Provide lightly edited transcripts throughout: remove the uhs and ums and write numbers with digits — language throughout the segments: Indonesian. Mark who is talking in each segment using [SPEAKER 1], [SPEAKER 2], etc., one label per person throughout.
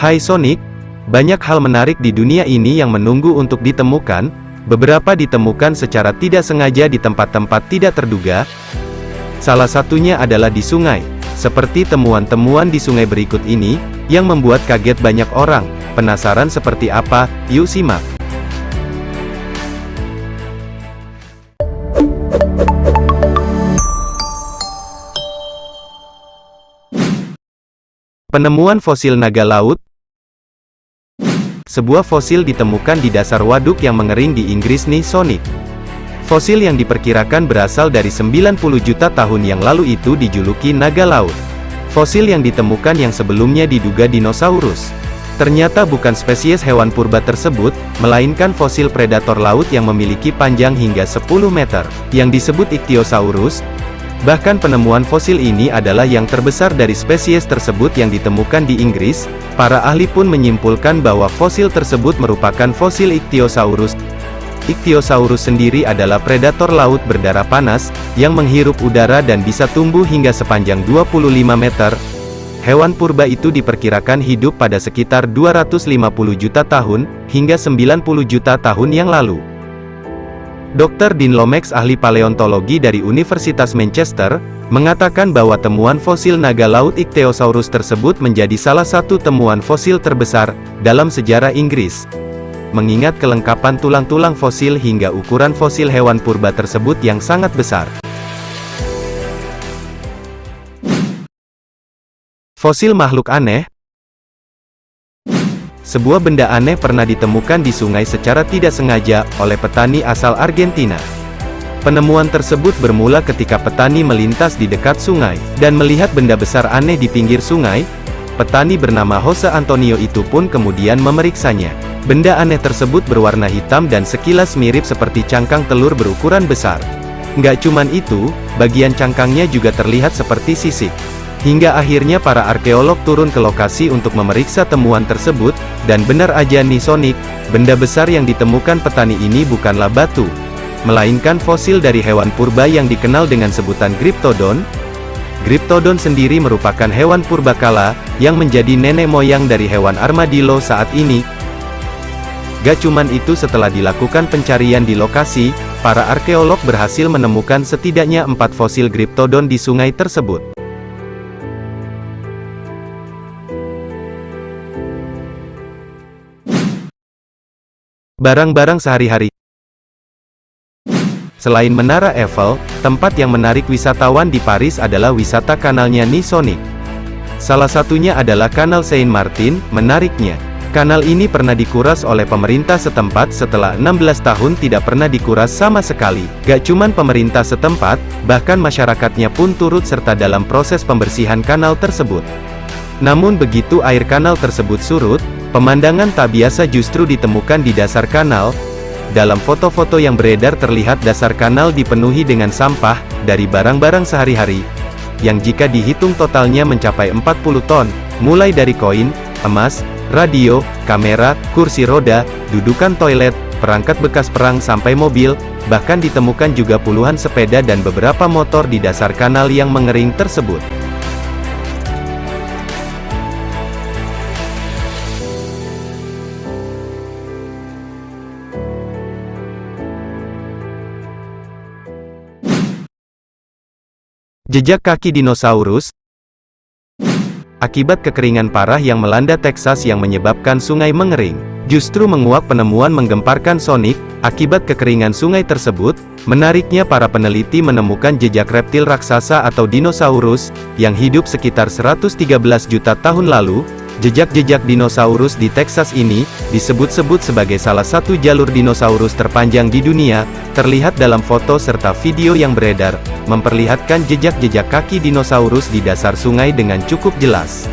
[SPEAKER 1] Hai Sonic, banyak hal menarik di dunia ini yang menunggu untuk ditemukan. Beberapa ditemukan secara tidak sengaja di tempat-tempat tidak terduga. Salah satunya adalah di sungai. Seperti temuan-temuan di sungai berikut ini, yang membuat kaget banyak orang. Penasaran seperti apa? Yuk simak. Penemuan fosil naga laut. Sebuah fosil ditemukan di dasar waduk yang mengering di Inggris nih Sonic. Fosil yang diperkirakan berasal dari 90 juta tahun yang lalu itu dijuluki naga laut. Fosil yang ditemukan yang sebelumnya diduga dinosaurus. Ternyata bukan spesies hewan purba tersebut, melainkan fosil predator laut yang memiliki panjang hingga 10 meter, yang disebut Ichthyosaurus. Bahkan penemuan fosil ini adalah yang terbesar dari spesies tersebut yang ditemukan di Inggris. Para ahli pun menyimpulkan bahwa fosil tersebut merupakan fosil Ichthyosaurus. Ichthyosaurus sendiri adalah predator laut berdarah panas, yang menghirup udara dan bisa tumbuh hingga sepanjang 25 meter. Hewan purba itu diperkirakan hidup pada sekitar 250 juta tahun, hingga 90 juta tahun yang lalu. Dr. Dean Lomax, ahli paleontologi dari Universitas Manchester, mengatakan bahwa temuan fosil naga laut Ichthyosaurus tersebut menjadi salah satu temuan fosil terbesar dalam sejarah Inggris. Mengingat kelengkapan tulang-tulang fosil hingga ukuran fosil hewan purba tersebut yang sangat besar. Fosil makhluk aneh. Sebuah benda aneh pernah ditemukan di sungai secara tidak sengaja, oleh petani asal Argentina. Penemuan tersebut bermula ketika petani melintas di dekat sungai, dan melihat benda besar aneh di pinggir sungai. Petani bernama Jose Antonio itu pun kemudian memeriksanya. Benda aneh tersebut berwarna hitam dan sekilas mirip seperti cangkang telur berukuran besar. Nggak cuman itu, bagian cangkangnya juga terlihat seperti sisik. Hingga akhirnya para arkeolog turun ke lokasi untuk memeriksa temuan tersebut, dan benar aja nih Sonic, benda besar yang ditemukan petani ini bukanlah batu, melainkan fosil dari hewan purba yang dikenal dengan sebutan Gryptodon. Gryptodon sendiri merupakan hewan purbakala, yang menjadi nenek moyang dari hewan armadillo saat ini. Gak cuman itu, setelah dilakukan pencarian di lokasi, para arkeolog berhasil menemukan setidaknya 4 fosil Gryptodon di sungai tersebut. Barang-barang sehari-hari. Selain Menara Eiffel, tempat yang menarik wisatawan di Paris adalah wisata kanalnya nih Sonic. Salah satunya adalah Kanal Saint-Martin. Menariknya, kanal ini pernah dikuras oleh pemerintah setempat setelah 16 tahun tidak pernah dikuras sama sekali. Gak cuman pemerintah setempat, bahkan masyarakatnya pun turut serta dalam proses pembersihan kanal tersebut. Namun begitu air kanal tersebut surut, pemandangan tak biasa justru ditemukan di dasar kanal. Dalam foto-foto yang beredar terlihat dasar kanal dipenuhi dengan sampah, dari barang-barang sehari-hari, yang jika dihitung totalnya mencapai 40 ton, mulai dari koin, emas, radio, kamera, kursi roda, dudukan toilet, perangkat bekas perang sampai mobil. Bahkan ditemukan juga puluhan sepeda dan beberapa motor di dasar kanal yang mengering tersebut. Jejak kaki dinosaurus. Akibat kekeringan parah yang melanda Texas yang menyebabkan sungai mengering, justru menguak penemuan menggemparkan Sonic. Akibat kekeringan sungai tersebut, menariknya para peneliti menemukan jejak reptil raksasa atau dinosaurus, yang hidup sekitar 113 juta tahun lalu. Jejak-jejak dinosaurus di Texas ini, disebut-sebut sebagai salah satu jalur dinosaurus terpanjang di dunia, terlihat dalam foto serta video yang beredar, memperlihatkan jejak-jejak kaki dinosaurus di dasar sungai dengan cukup jelas.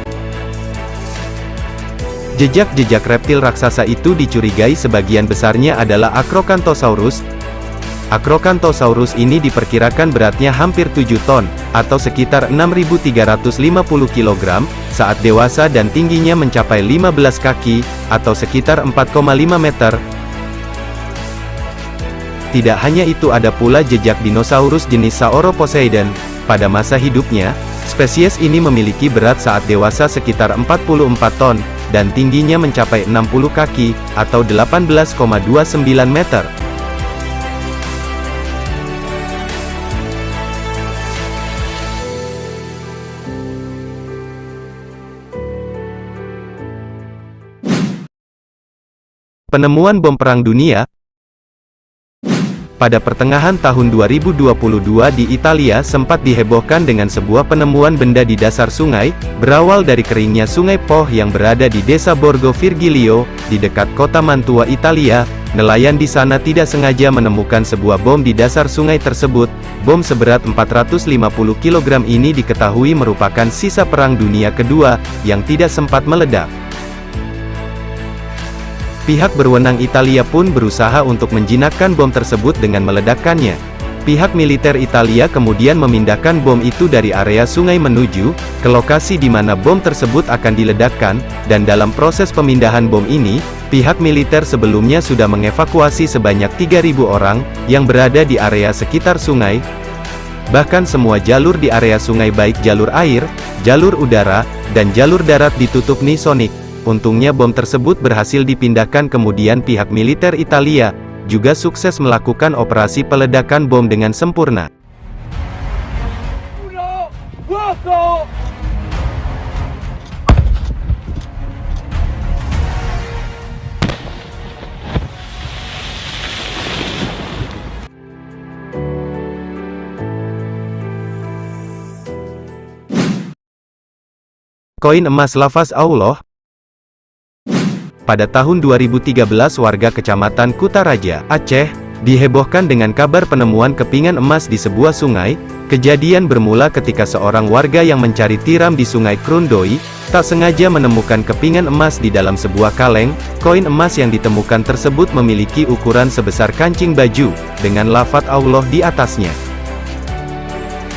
[SPEAKER 1] Jejak-jejak reptil raksasa itu dicurigai sebagian besarnya adalah Acrocanthosaurus. Acrocanthosaurus ini diperkirakan beratnya hampir 7 ton, atau sekitar 6.350 kg, saat dewasa dan tingginya mencapai 15 kaki, atau sekitar 4,5 meter. Tidak hanya itu, ada pula jejak dinosaurus jenis Sauroposeidon. Pada masa hidupnya, spesies ini memiliki berat saat dewasa sekitar 44 ton, dan tingginya mencapai 60 kaki, atau 18,29 meter. Penemuan bom perang dunia. Pada pertengahan tahun 2022 di Italia sempat dihebohkan dengan sebuah penemuan benda di dasar sungai, berawal dari keringnya sungai Po yang berada di desa Borgo Virgilio, di dekat kota Mantua, Italia. Nelayan di sana tidak sengaja menemukan sebuah bom di dasar sungai tersebut. Bom seberat 450 kg ini diketahui merupakan sisa Perang Dunia Kedua, yang tidak sempat meledak. Pihak berwenang Italia pun berusaha untuk menjinakkan bom tersebut dengan meledakkannya. Pihak militer Italia kemudian memindahkan bom itu dari area sungai menuju ke lokasi di mana bom tersebut akan diledakkan, dan dalam proses pemindahan bom ini, pihak militer sebelumnya sudah mengevakuasi sebanyak 3.000 orang yang berada di area sekitar sungai. Bahkan semua jalur di area sungai baik jalur air, jalur udara, dan jalur darat ditutup Nisonik. Untungnya bom tersebut berhasil dipindahkan, kemudian pihak militer Italia juga sukses melakukan operasi peledakan bom dengan sempurna. Koin emas lafaz Allah. Pada tahun 2013 warga Kecamatan Kutaraja, Aceh, dihebohkan dengan kabar penemuan kepingan emas di sebuah sungai. Kejadian bermula ketika seorang warga yang mencari tiram di sungai Krundoi, tak sengaja menemukan kepingan emas di dalam sebuah kaleng. Koin emas yang ditemukan tersebut memiliki ukuran sebesar kancing baju, dengan lafaz Allah di atasnya.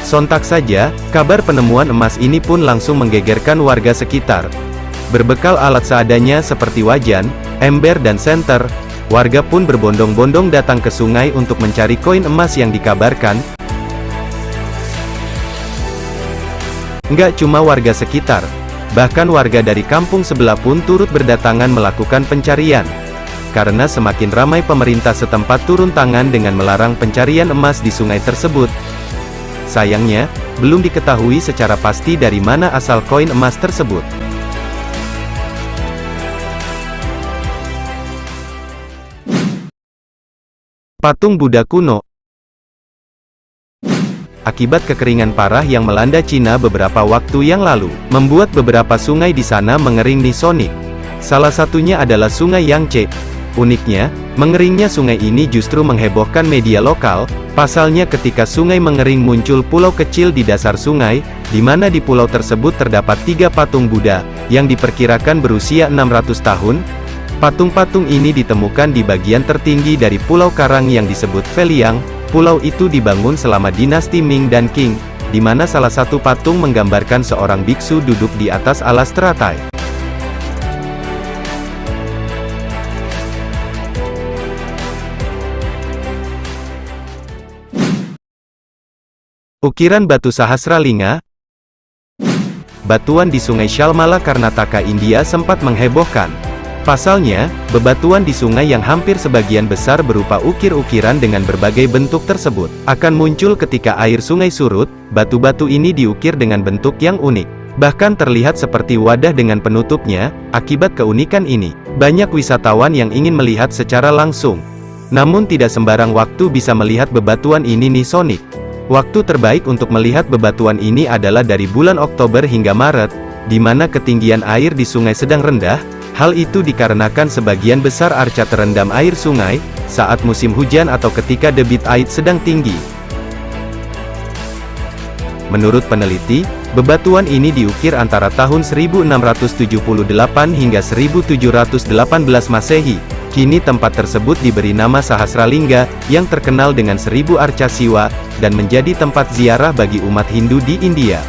[SPEAKER 1] Sontak saja, kabar penemuan emas ini pun langsung menggegerkan warga sekitar. Berbekal alat seadanya seperti wajan, ember dan senter, warga pun berbondong-bondong datang ke sungai untuk mencari koin emas yang dikabarkan. Nggak cuma warga sekitar, bahkan warga dari kampung sebelah pun turut berdatangan melakukan pencarian. Karena semakin ramai, pemerintah setempat turun tangan dengan melarang pencarian emas di sungai tersebut. Sayangnya, belum diketahui secara pasti dari mana asal koin emas tersebut. Patung Buddha kuno. Akibat kekeringan parah yang melanda Cina beberapa waktu yang lalu, membuat beberapa sungai di sana mengering Nisonik. Salah satunya adalah Sungai Yangtze. Uniknya, mengeringnya sungai ini justru menghebohkan media lokal. Pasalnya ketika sungai mengering muncul pulau kecil di dasar sungai, di mana di pulau tersebut terdapat 3 patung Buddha, yang diperkirakan berusia 600 tahun. Patung-patung ini ditemukan di bagian tertinggi dari Pulau Karang yang disebut Feliang. Pulau itu dibangun selama dinasti Ming dan Qing, di mana salah satu patung menggambarkan seorang biksu duduk di atas alas teratai. Ukiran batu Sahasralinga. Batuan di Sungai Shalmala, Karnataka, India sempat menghebohkan. Pasalnya, bebatuan di sungai yang hampir sebagian besar berupa ukir-ukiran dengan berbagai bentuk tersebut, akan muncul ketika air sungai surut. Batu-batu ini diukir dengan bentuk yang unik. Bahkan terlihat seperti wadah dengan penutupnya. Akibat keunikan ini, banyak wisatawan yang ingin melihat secara langsung. Namun tidak sembarang waktu bisa melihat bebatuan ini Nisonik. Waktu terbaik untuk melihat bebatuan ini adalah dari bulan Oktober hingga Maret, di mana ketinggian air di sungai sedang rendah. Hal itu dikarenakan sebagian besar arca terendam air sungai saat musim hujan atau ketika debit air sedang tinggi. Menurut peneliti, bebatuan ini diukir antara tahun 1678 hingga 1718 Masehi. Kini tempat tersebut diberi nama Sahasralingga, yang terkenal dengan 1000 arca siwa, dan menjadi tempat ziarah bagi umat Hindu di India.